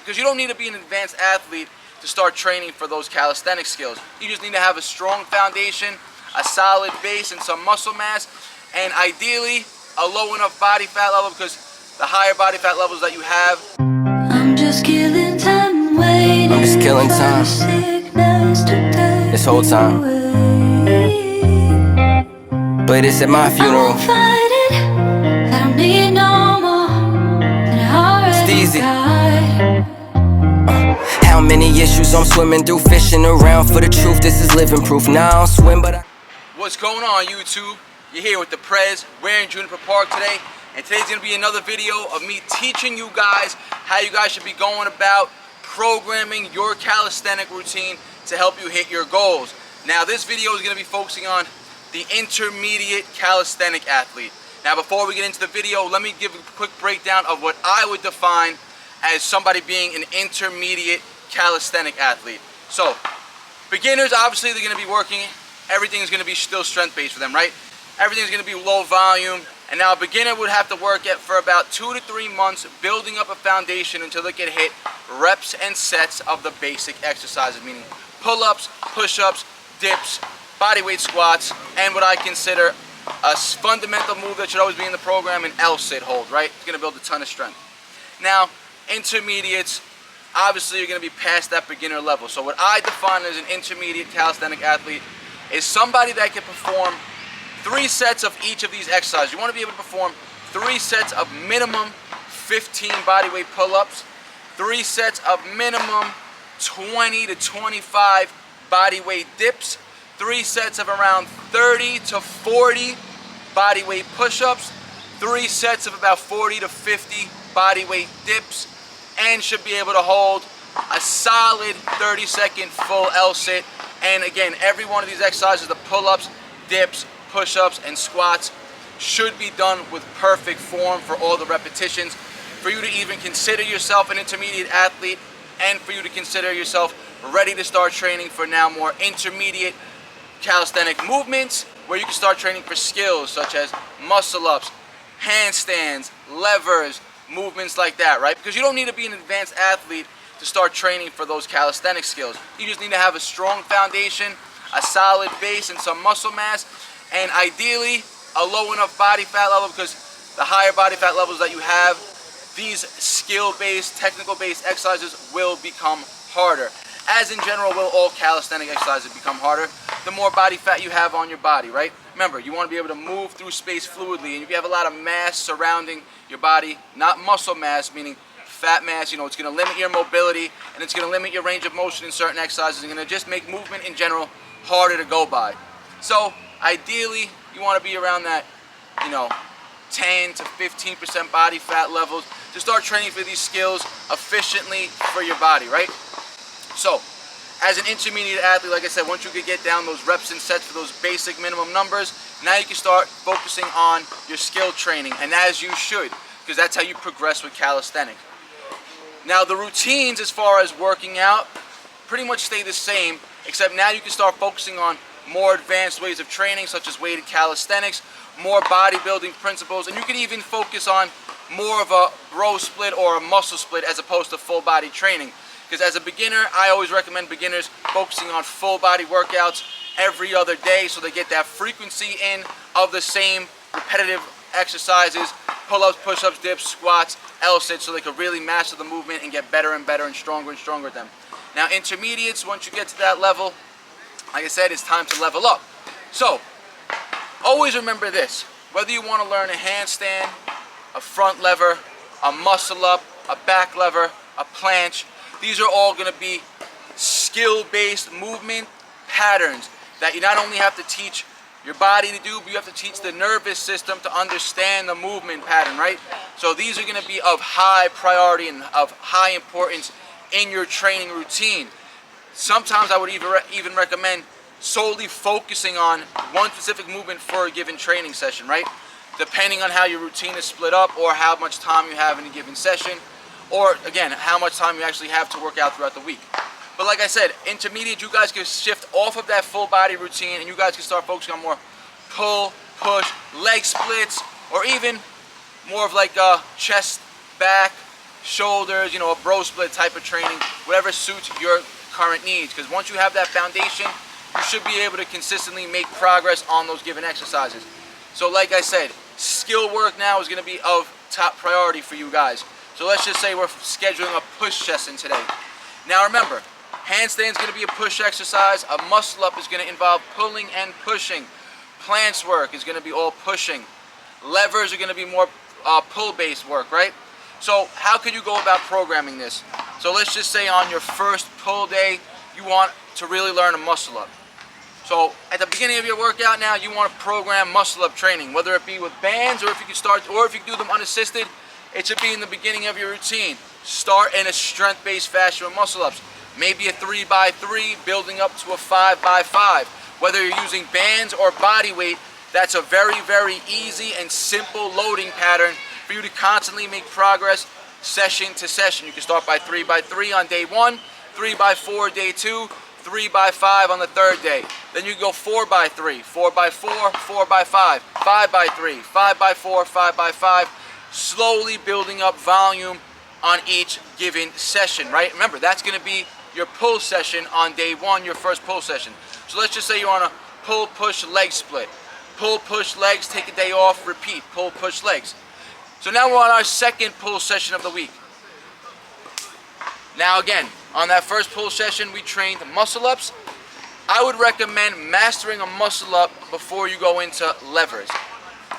Because you don't need to be an advanced athlete to start training for those calisthenic skills. You just need to have a strong foundation, a solid base, and some muscle mass, and ideally a low enough body fat level, because the higher body fat levels that you have, I'm just killing time waiting. I'm just killing time. This whole time. Play this at my funeral. I don't need no more than I already Steezy. got. How many issues I'm swimming through, fishing around for the truth. This is living proof. Now I don't swim, but I... What's going on, YouTube? You're here with the Prez. We're in Juniper Park today, and today's going to be another video of me teaching you guys how you guys should be going about programming your calisthenic routine to help you hit your goals. Now, this video is going to be focusing on the intermediate calisthenic athlete. Now, before we get into the video, let me give a quick breakdown of what I would define as somebody being an intermediate calisthenic athlete. So, beginners, obviously, they're going to be working, everything's going to be still strength-based for them, right? Everything's going to be low volume, and now a beginner would have to work at for about 2 to 3 months building up a foundation until they can hit reps and sets of the basic exercises, meaning pull-ups, push-ups, dips, bodyweight squats, and what I consider a fundamental move that should always be in the program, an L-sit hold, right? It's going to build a ton of strength. Now, intermediates, obviously you're going to be past that beginner level. So what I define as an intermediate calisthenic athlete is somebody that can perform 3 sets of each of these exercises. You want to be able to perform 3 sets of minimum 15 bodyweight pull-ups, 3 sets of minimum 20 to 25 bodyweight dips, 3 sets of around 30 to 40 bodyweight push-ups, 3 sets of about 40 to 50 bodyweight dips, and should be able to hold a solid 30-second full L-sit. And again, every one of these exercises, the pull-ups, dips, push-ups, and squats, should be done with perfect form for all the repetitions. For you to even consider yourself an intermediate athlete, and for you to consider yourself ready to start training for now more intermediate calisthenic movements, where you can start training for skills such as muscle-ups, handstands, levers, movements like that, right? Because you don't need to be an advanced athlete to start training for those calisthenic skills. You just need to have a strong foundation, a solid base, and some muscle mass, and ideally a low enough body fat level, because the higher body fat levels that you have, these skill-based, technical-based exercises will become harder. As in general, will all calisthenic exercises become harder the more body fat you have on your body, right? Remember, you want to be able to move through space fluidly, and if you have a lot of mass surrounding your body, not muscle mass, meaning fat mass, it's going to limit your mobility, and it's going to limit your range of motion in certain exercises, and going to just make movement in general harder to go by. So, ideally, you want to be around that, 10 to 15% body fat levels to start training for these skills efficiently for your body, right? So, as an intermediate athlete, like I said, once you can get down those reps and sets for those basic minimum numbers, now you can start focusing on your skill training, and as you should, because that's how you progress with calisthenics. Now, the routines as far as working out pretty much stay the same, except now you can start focusing on more advanced ways of training, such as weighted calisthenics, more bodybuilding principles, and you can even focus on more of a bro split or a muscle split as opposed to full body training. Because as a beginner, I always recommend beginners focusing on full body workouts every other day, so they get that frequency in of the same repetitive exercises, pull-ups, push-ups, dips, squats, L-sits, so they can really master the movement and get better and better and stronger at them. Now, intermediates, once you get to that level, like I said, it's time to level up. So, always remember this: whether you want to learn a handstand, a front lever, a muscle up, a back lever, a planche, these are all going to be skill-based movement patterns that you not only have to teach your body to do, but you have to teach the nervous system to understand the movement pattern, right? So these are going to be of high priority and of high importance in your training routine. Sometimes I would even recommend solely focusing on one specific movement for a given training session, right? Depending on how your routine is split up, or how much time you have in a given session, or again, how much time you actually have to work out throughout the week. But like I said, intermediate, you guys can shift off of that full body routine, and you guys can start focusing on more pull, push, leg splits, or even more of like chest, back, shoulders, you know, a bro split type of training, whatever suits your current needs. Because once you have that foundation, you should be able to consistently make progress on those given exercises. So like I said, skill work now is going to be of top priority for you guys. So let's just say we're scheduling a push session today. Now remember, handstand is going to be a push exercise. A muscle up is going to involve pulling and pushing. Planche work is going to be all pushing. Levers are going to be more pull-based work, right? So how could you go about programming this? So let's just say on your first pull day, you want to really learn a muscle up. So at the beginning of your workout now, you want to program muscle up training, whether it be with bands or if you can start, or if you can do them unassisted, it should be in the beginning of your routine. Start in a strength-based fashion with muscle ups. Maybe a 3x3 building up to a 5x5. Whether you're using bands or body weight, that's a very, very easy and simple loading pattern for you to constantly make progress session to session. You can start by 3x3 on day 1, 3x4 day 2, 3x5 on the third day. Then you go 4x3, 4x4, 4x5, 5x3, 5x4, 5x5, slowly building up volume on each given session, right? Remember, that's going to be your pull session on day 1, your first pull session. So let's just say you're on a pull, push, leg split. Pull, push, legs, take a day off, repeat, pull, push, legs. So now we're on our second pull session of the week. Now again, on that first pull session, we trained muscle ups. I would recommend mastering a muscle up before you go into levers.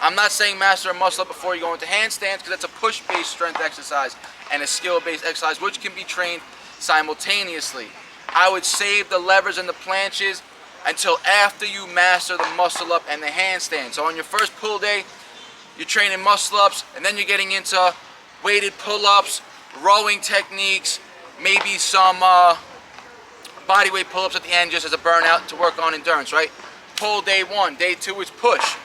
I'm not saying master a muscle up before you go into handstands, because that's a push-based strength exercise and a skill-based exercise, which can be trained simultaneously. I would save the levers and the planches until after you master the muscle up and the handstand. So on your first pull day, you're training muscle ups, and then you're getting into weighted pull-ups, rowing techniques, maybe some body weight pull-ups at the end just as a burnout to work on endurance, right? Pull day 1, day 2 is push.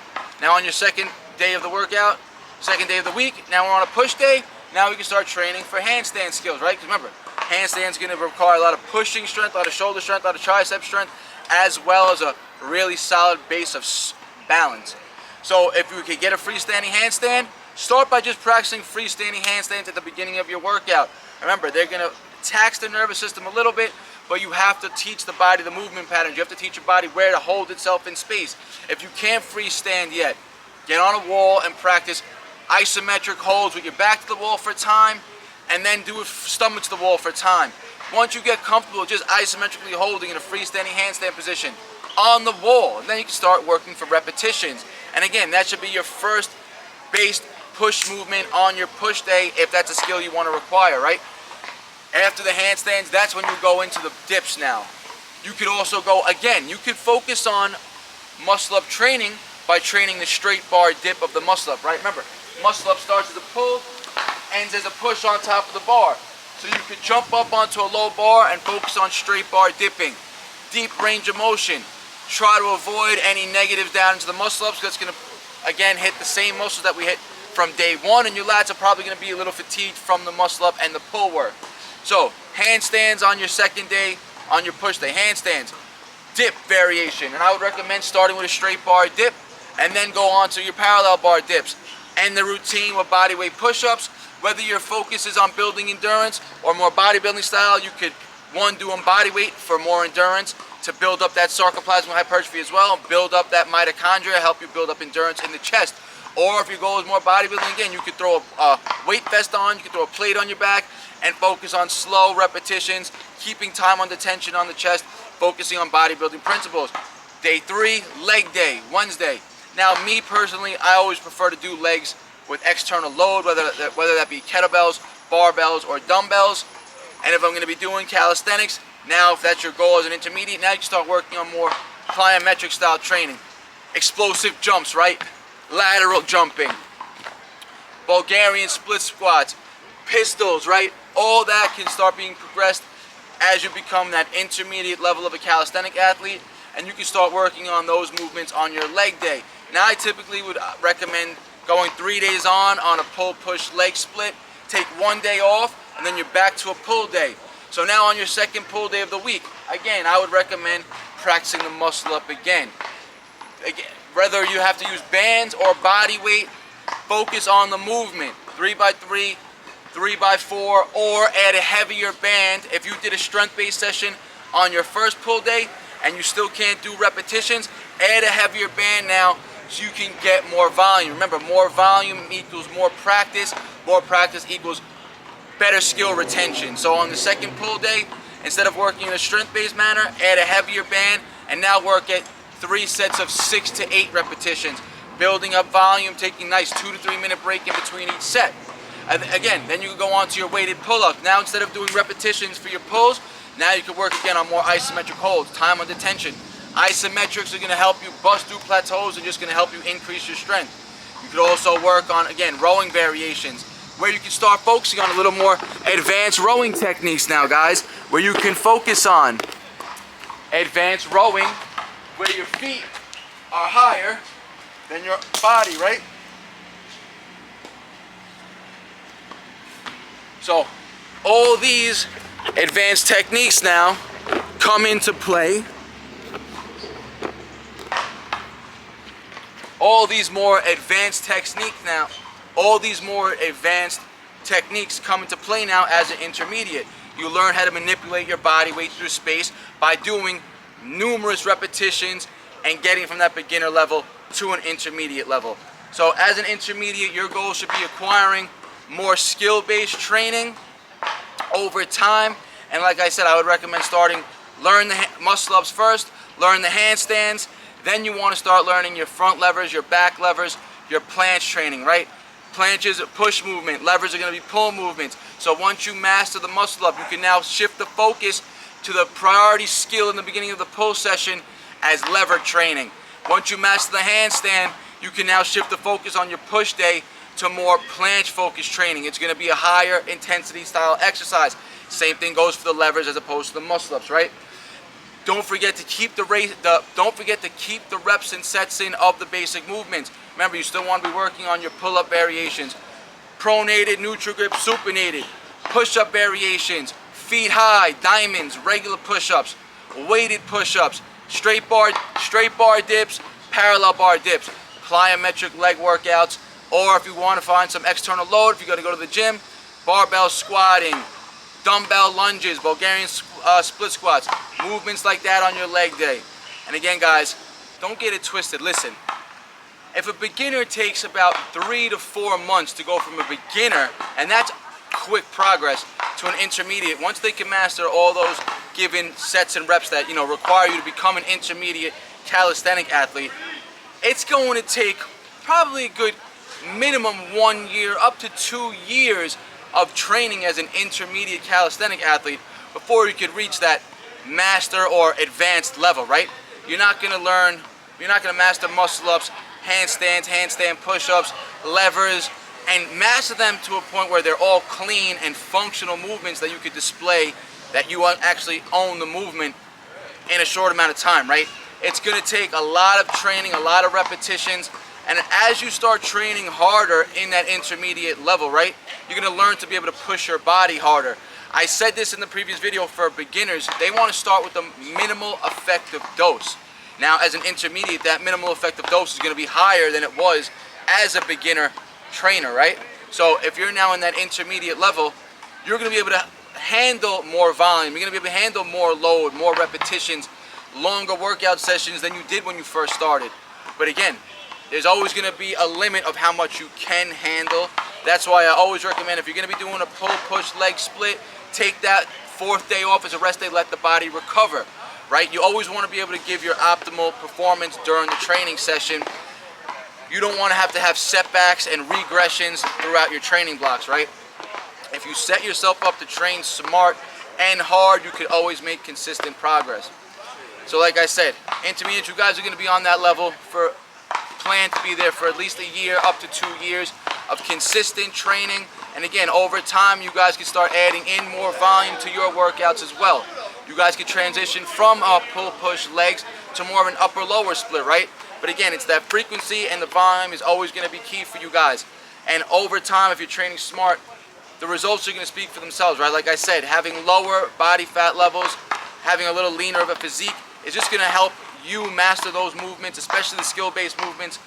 Now on your second day of the workout, second day of the week, now we're on a push day. Now we can start training for handstand skills, right? Because remember, handstand's going to require a lot of pushing strength, a lot of shoulder strength, a lot of tricep strength, as well as a really solid base of balance. So if you could get a freestanding handstand, start by just practicing freestanding handstands at the beginning of your workout. Remember, they're going to tax the nervous system a little bit, but you have to teach the body the movement patterns. You have to teach your body where to hold itself in space. If you can't freestand yet, get on a wall and practice isometric holds with your back to the wall for time, and then do it stomach to the wall for time. Once you get comfortable just isometrically holding in a freestanding handstand position on the wall, and then you can start working for repetitions. And again, that should be your first based push movement on your push day if that's a skill you want to require, right? After the handstands, that's when you go into the dips now. You could also go, again, you could focus on muscle up training by training the straight bar dip of the muscle up, right? Remember, muscle up starts as a pull, ends as a push on top of the bar. So you could jump up onto a low bar and focus on straight bar dipping. Deep range of motion. Try to avoid any negatives down into the muscle ups, because it's going to, again, hit the same muscles that we hit from day 1, and your lats are probably going to be a little fatigued from the muscle up and the pull work. So, handstands on your second day, on your push day. Handstands, dip variation. And I would recommend starting with a straight bar dip, and then go on to your parallel bar dips. End the routine with body weight push-ups. Whether your focus is on building endurance or more bodybuilding style, you could, one, do on body weight for more endurance to build up that sarcoplasmic hypertrophy as well, build up that mitochondria, help you build up endurance in the chest. Or if your goal is more bodybuilding, again, you could throw a weight vest on, you could throw a plate on your back, and focus on slow repetitions, keeping time under tension on the chest, focusing on bodybuilding principles. Day 3, leg day, Wednesday. Now, me personally, I always prefer to do legs with external load, whether that be kettlebells, barbells, or dumbbells. And if I'm going to be doing calisthenics, now if that's your goal as an intermediate, now you can start working on more plyometric style training. Explosive jumps, right? Lateral jumping, Bulgarian split squats, pistols, right? All that can start being progressed as you become that intermediate level of a calisthenic athlete, and you can start working on those movements on your leg day. Now I typically would recommend going 3 days on a pull-push leg split, take 1 day off, and then you're back to a pull day. So now on your second pull day of the week, again, I would recommend practicing the muscle up again. Whether you have to use bands or body weight, focus on the movement. 3x3, 3x4, or add a heavier band. If you did a strength-based session on your first pull day and you still can't do repetitions, add a heavier band now so you can get more volume. Remember, more volume equals more practice equals better skill retention. So on the second pull day, instead of working in a strength-based manner, add a heavier band and now work at 3 sets of 6 to 8 repetitions, building up volume, taking a nice 2 to 3 minute break in between each set. And again, then you can go on to your weighted pull-up. Now instead of doing repetitions for your pulls, now you can work again on more isometric holds, time under tension. Isometrics are going to help you bust through plateaus and just going to help you increase your strength. You could also work on, again, rowing variations, where you can start focusing on a little more advanced rowing techniques now, guys, where you can focus on advanced rowing, where your feet are higher than your body, right? So all these advanced techniques now come into play. All these more advanced techniques come into play now as an intermediate. You learn how to manipulate your body weight through space by doing numerous repetitions and getting from that beginner level to an intermediate level. So as an intermediate, your goal should be acquiring more skill-based training over time. And like I said, I would recommend learn the muscle ups first, learn the handstands, then you want to start learning your front levers, your back levers, your planche training, right? Planche is a push movement, levers are going to be pull movements. So once you master the muscle up, you can now shift the focus to the priority skill in the beginning of the pull session as lever training. Once you master the handstand, you can now shift the focus on your push day to more planche focused training. It's going to be a higher intensity style exercise. Same thing goes for the levers as opposed to the muscle ups, right? Don't forget to keep the reps and sets in of the basic movements. Remember, you still want to be working on your pull-up variations, pronated, neutral grip, supinated, push-up variations, feet high, diamonds, regular push-ups, weighted push-ups, straight bar dips, parallel bar dips, plyometric leg workouts, or if you want to find some external load, if you got to go to the gym, barbell squatting, dumbbell lunges, Bulgarian split squats, movements like that on your leg day. And again, guys, don't get it twisted. Listen, if a beginner takes about 3 to 4 months to go from a beginner, and that's quick progress, to an intermediate, once they can master all those given sets and reps that require you to become an intermediate calisthenic athlete, it's going to take probably a good minimum 1 year up to 2 years of training as an intermediate calisthenic athlete before you could reach that master or advanced level, right? You're not going to master muscle ups, handstands, handstand push-ups, levers, and master them to a point where they're all clean and functional movements that you could display, that you actually own the movement in a short amount of time, right? It's going to take a lot of training, a lot of repetitions, and as you start training harder in that intermediate level, right, you're going to learn to be able to push your body harder. I said this in the previous video for beginners. They want to start with a minimal effective dose. Now, as an intermediate, that minimal effective dose is going to be higher than it was as a beginner trainer, right? So if you're now in that intermediate level, you're going to be able to handle more volume. You're going to be able to handle more load, more repetitions, longer workout sessions than you did when you first started. But again, there's always going to be a limit of how much you can handle. That's why I always recommend, if you're going to be doing a pull-push leg split, take that 4th day off as a rest day, let the body recover, right? You always want to be able to give your optimal performance during the training session. You don't want to have setbacks and regressions throughout your training blocks, right? If you set yourself up to train smart and hard, you could always make consistent progress. So like I said, intermediate, you guys are going to be on that level plan to be there for at least a year, up to 2 years of consistent training. And again, over time, you guys can start adding in more volume to your workouts as well. You guys can transition from pull-push legs to more of an upper-lower split, right? But again, it's that frequency and the volume is always going to be key for you guys. And over time, if you're training smart, the results are going to speak for themselves, right? Like I said, having lower body fat levels, having a little leaner of a physique is just going to help you master those movements, especially the skill-based movements,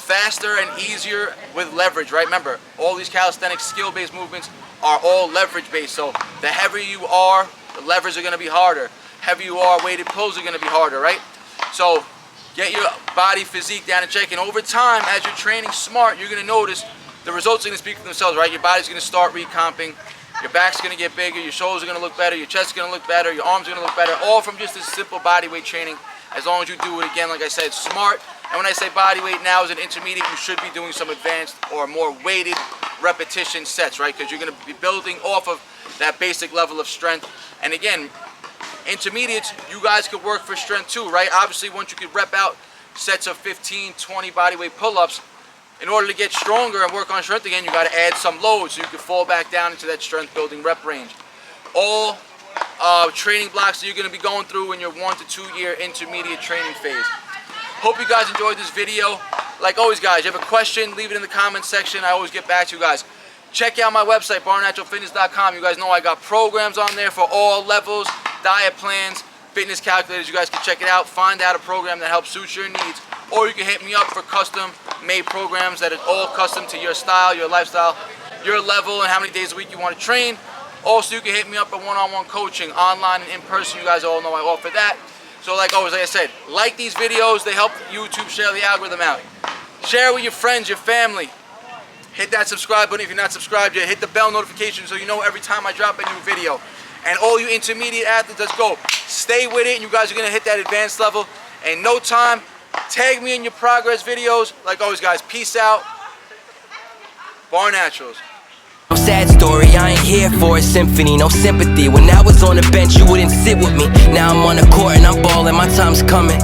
faster and easier with leverage, right? Remember, all these calisthenics skill-based movements are all leverage-based. So the heavier you are, the levers are going to be harder. Heavier you are, weighted pulls are going to be harder, right? So get your body physique down in check, and over time, as you're training smart, you're going to notice the results are going to speak for themselves, right? Your body's going to start recomping, your back's going to get bigger, your shoulders are going to look better, your chest's going to look better, your arms are going to look better, all from just this simple body weight training, as long as you do it, again, like I said, smart. And when I say body weight now as an intermediate, you should be doing some advanced or more weighted repetition sets, right? Because you're going to be building off of that basic level of strength. And again, intermediates, you guys could work for strength too, right? Obviously, once you could rep out sets of 15, 20 body weight pull-ups, in order to get stronger and work on strength again, you got to add some load so you can fall back down into that strength building rep range. All training blocks that you're going to be going through in your 1 to 2 year intermediate training phase. Hope you guys enjoyed this video. Like always, guys, you have a question, leave it in the comments section. I always get back to you guys. Check out my website, BARNATURALFitness.com. You guys know I got programs on there for all levels, diet plans, fitness calculators. You guys can check it out, find out a program that helps suit your needs. Or you can hit me up for custom-made programs that are all custom to your style, your lifestyle, your level, and how many days a week you want to train. Also, you can hit me up for one-on-one coaching, online and in person. You guys all know I offer that. So like always, like I said, like these videos. They help YouTube share the algorithm out. Share with your friends, your family. Hit that subscribe button if you're not subscribed yet. Hit the bell notification so you know every time I drop a new video. And all you intermediate athletes, let's go. Stay with it, and you guys are going to hit that advanced level in no time. Tag me in your progress videos. Like always, guys, peace out. BARNATURALS. No sad story, I ain't here for a symphony, no sympathy. When I was on the bench, you wouldn't sit with me. Now I'm on the court and I'm balling, my time's coming.